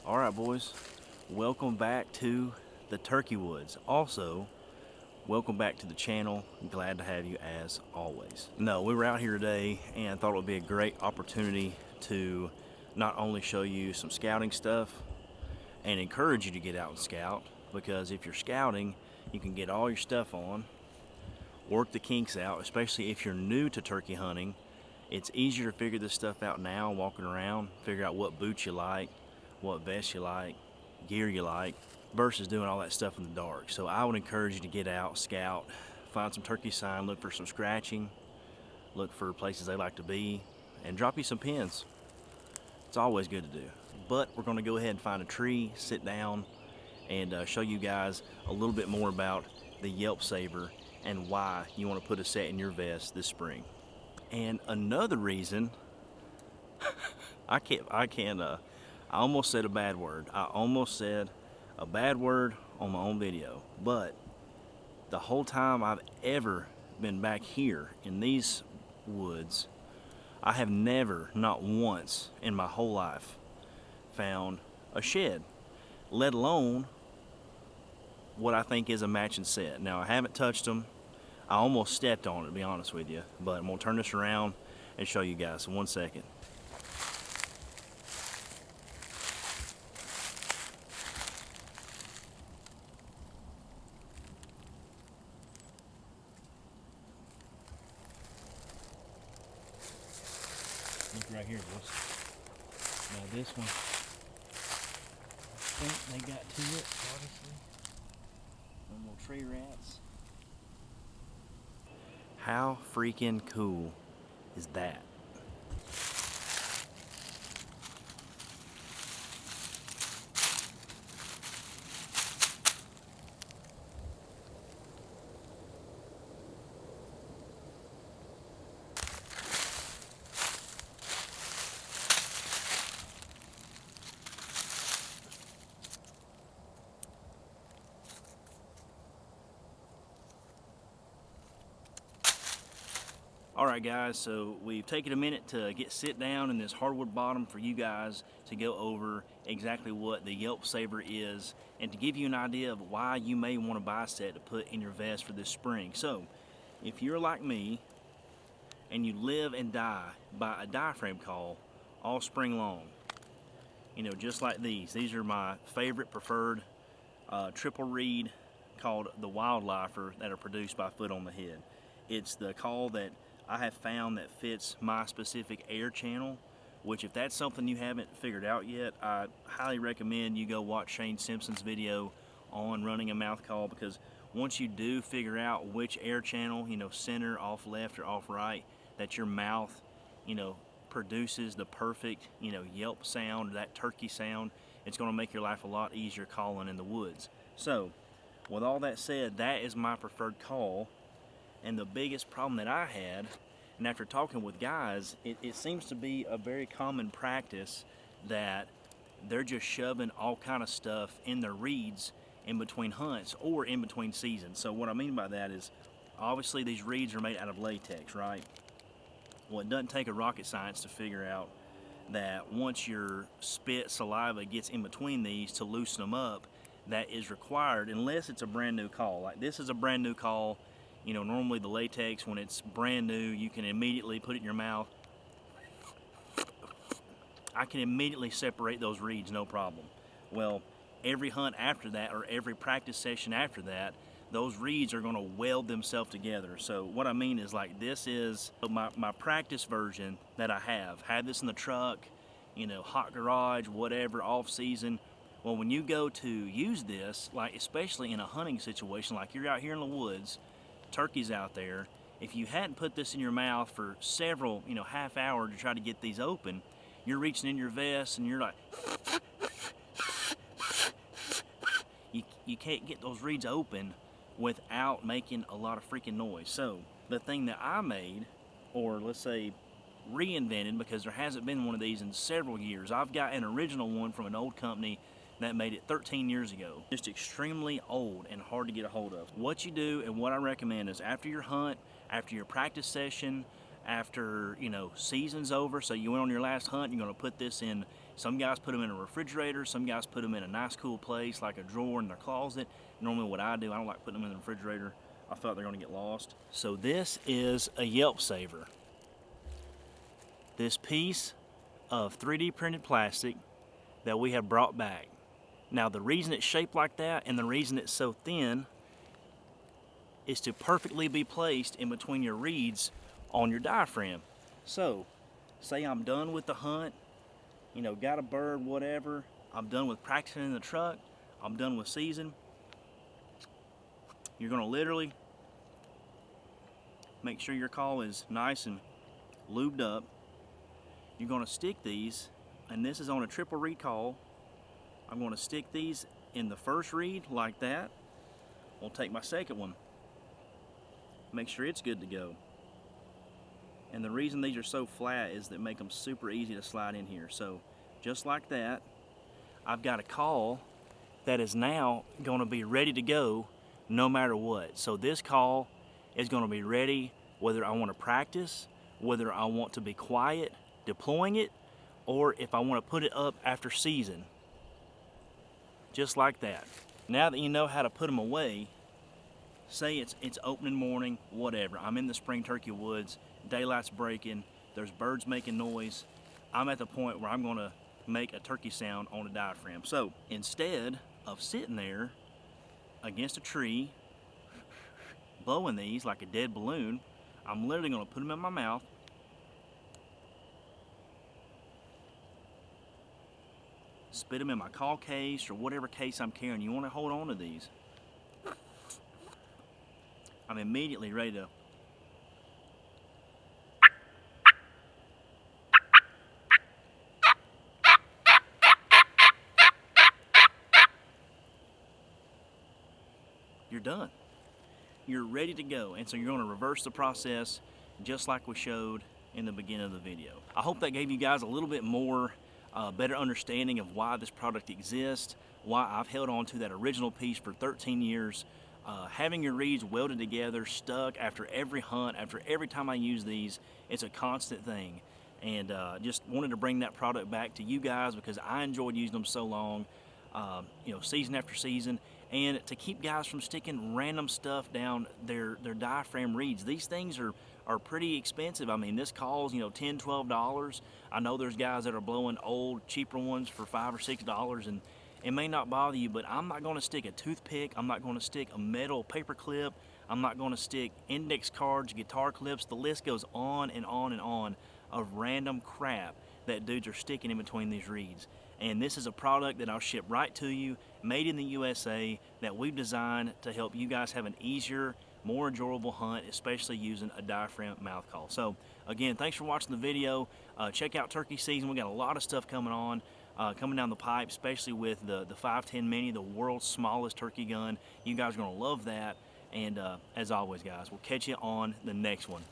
All right, boys, welcome back to the Turkey Woods. Also, welcome back to the channel. I'm glad to have you as always. No, we were out here today and thought it would be a great opportunity to not only show you some scouting stuff and encourage you to get out and scout, because if you're scouting, you can get all your stuff on, work the kinks out, especially if you're new to turkey hunting. It's easier to figure this stuff out now walking around, figure out what boots you like, what vest you like, gear you like, versus doing all that stuff in the dark. So I would encourage you to get out, scout, find some turkey sign, look for some scratching, look for places they like to be, and drop you some pins. It's always good to do. But we're going to go ahead and find a tree, sit down, and show you guys a little bit more about the Yelp Saver and why you want to put a set in your vest this spring. And another reason, I almost said a bad word. I almost said a bad word on my own video. But the whole time I've ever been back here in these woods, I have never, not once in my whole life, found a shed, let alone what I think is a matching set. Now, I haven't touched them. I almost stepped on it, to be honest with you. But I'm going to turn this around and show you guys in 1 second. Look right here, boys. Now this one, I think they got to it, obviously. Them little tree rats. How freaking cool is that? Alright guys, so we've taken a minute to sit down in this hardwood bottom for you guys to go over exactly what the Yelp Saver is and to give you an idea of why you may want to buy a set to put in your vest for this spring. So, if you're like me and you live and die by a diaphragm call all spring long, you know, just like these are my favorite preferred triple reed called the Wildlifer that are produced by Foot on the Head. It's the call that I have found that fits my specific air channel, which if that's something you haven't figured out yet, I highly recommend you go watch Shane Simpson's video on running a mouth call, because once you do figure out which air channel, you know, center, off left or off right, that your mouth, you know, produces the perfect, you know, Yelp sound, that turkey sound, it's going to make your life a lot easier calling in the woods. So, with all that said, that is my preferred call. And the biggest problem that I had, and after talking with guys, it seems to be a very common practice that they're just shoving all kind of stuff in their reeds in between hunts or in between seasons. So what I mean by that is, obviously these reeds are made out of latex, right? Well, it doesn't take a rocket science to figure out that once your spit saliva gets in between these to loosen them up, that is required unless it's a brand new call. Like this is a brand new call. You know, normally the latex, when it's brand new, you can immediately put it in your mouth. I can immediately separate those reeds, no problem. Well, every hunt after that, or every practice session after that, those reeds are gonna weld themselves together. So what I mean is, like, this is my practice version that I have. Had this in the truck, you know, hot garage, whatever, off season. Well, when you go to use this, like especially in a hunting situation, like you're out here in the woods, turkeys out there, if you hadn't put this in your mouth for several, you know, half hour to try to get these open, you're reaching in your vest and you're like, you can't get those reeds open without making a lot of freaking noise. So the thing that I made, or let's say reinvented, because there hasn't been one of these in several years. I've got an original one from an old company that made it 13 years ago. Just extremely old and hard to get a hold of. What you do and what I recommend is after your hunt, after your practice session, after, you know, season's over, so you went on your last hunt, you're gonna put this in Some guys put them in a refrigerator, some guys put them in a nice cool place like a drawer in their closet. Normally what I do, I don't like putting them in the refrigerator. I feel like they're gonna get lost. So this is a Yelp Saver. This piece of 3D printed plastic that we have brought back. Now the reason it's shaped like that and the reason it's so thin is to perfectly be placed in between your reeds on your diaphragm. So, say I'm done with the hunt, you know, got a bird, whatever, I'm done with practicing in the truck, I'm done with season. You're gonna literally make sure your call is nice and lubed up. You're gonna stick these, and this is on a triple reed call. I'm gonna stick these in the first reed like that. I'll take my second one, make sure it's good to go. And the reason these are so flat is that make them super easy to slide in here. So just like that, I've got a call that is now gonna be ready to go no matter what. So this call is gonna be ready whether I wanna practice, whether I want to be quiet deploying it, or if I wanna put it up after season. Just like that. Now that you know how to put them away, say it's opening morning, whatever, I'm in the spring turkey woods, daylight's breaking, there's birds making noise, I'm at the point where I'm gonna make a turkey sound on a diaphragm. So instead of sitting there against a tree, blowing these like a dead balloon, I'm literally gonna put them in my mouth, spit them in my call case or whatever case I'm carrying. You wanna hold on to these. I'm immediately ready to you're done. You're ready to go. And so you're going to reverse the process just like we showed in the beginning of the video. I hope that gave you guys a little bit more better understanding of why this product exists, why I've held on to that original piece for 13 years. Having your reeds welded together, stuck after every hunt, after every time I use these, it's a constant thing. And just wanted to bring that product back to you guys because I enjoyed using them so long, you know, season after season, and to keep guys from sticking random stuff down their diaphragm reeds. These things are pretty expensive. I mean, this calls, you know, $10, $12. I know there's guys that are blowing old, cheaper ones for $5 or $6, and it may not bother you, but I'm not gonna stick a toothpick, I'm not gonna stick a metal paper clip, I'm not gonna stick index cards, guitar clips, the list goes on and on and on of random crap that dudes are sticking in between these reeds. And this is a product that I'll ship right to you, made in the USA, that we've designed to help you guys have an easier, more enjoyable hunt, especially using a diaphragm mouth call. So again, thanks for watching the video. Check out turkey season. We got a lot of stuff coming on, coming down the pipe, especially with the 510 Mini, the world's smallest turkey gun. You guys are gonna love that. And as always, guys, we'll catch you on the next one.